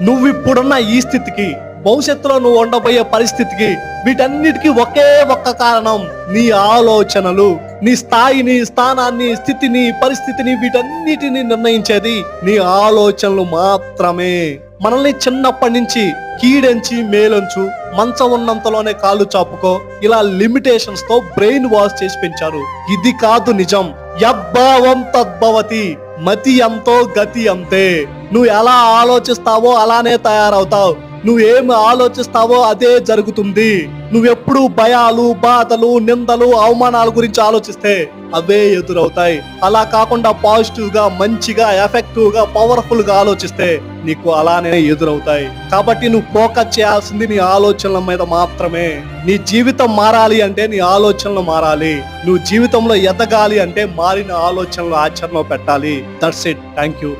నువ్వు ఇప్పుడున్న ఈ స్థితికి, భవిష్యత్తులో నువ్వు ఉండబోయే పరిస్థితికి, వీటన్నిటికీ ఒకే ఒక్క కారణం నీ ఆలోచనలు. నీ స్థాయిని, స్థానాన్ని, స్థితిని, పరిస్థితిని, వీటన్నిటిని నిర్ణయించేది నీ ఆలోచనలు మాత్రమే. మనల్ని చిన్నప్పటి నుంచి కీడెంచి మేలంచు, మంచం ఉన్నంతలోనే కాళ్ళు చాపుకో, ఇలా లిమిటేషన్స్ తో బ్రెయిన్ వాష్ చేసి పెంచారు. ఇది కాదు నిజం. యద్భావం తద్భవతి. మతి ఎంతో గతి అంతే. నువ్వు ఎలా ఆలోచిస్తావో అలానే తయారవుతావు. నువ్వేమి ఆలోచిస్తావో అదే జరుగుతుంది. నువ్వెప్పుడు భయాలు, బాధలు, నిందలు, అవమానాల గురించి ఆలోచిస్తే అవే ఎదురవుతాయి. అలా కాకుండా పాజిటివ్ గా, మంచిగా, ఎఫెక్టివ్ గా, పవర్ఫుల్ గా ఆలోచిస్తే నీకు అలానే ఎదురవుతాయి. కాబట్టి నువ్వు ఫోకస్ చేయాల్సింది నీ ఆలోచనల మీద మాత్రమే. నీ జీవితం మారాలి అంటే నీ ఆలోచనలు మారాలి. నువ్వు జీవితంలో ఎదగాలి అంటే మారిన ఆలోచనలు ఆచరణలో పెట్టాలి. That's it. Thank you.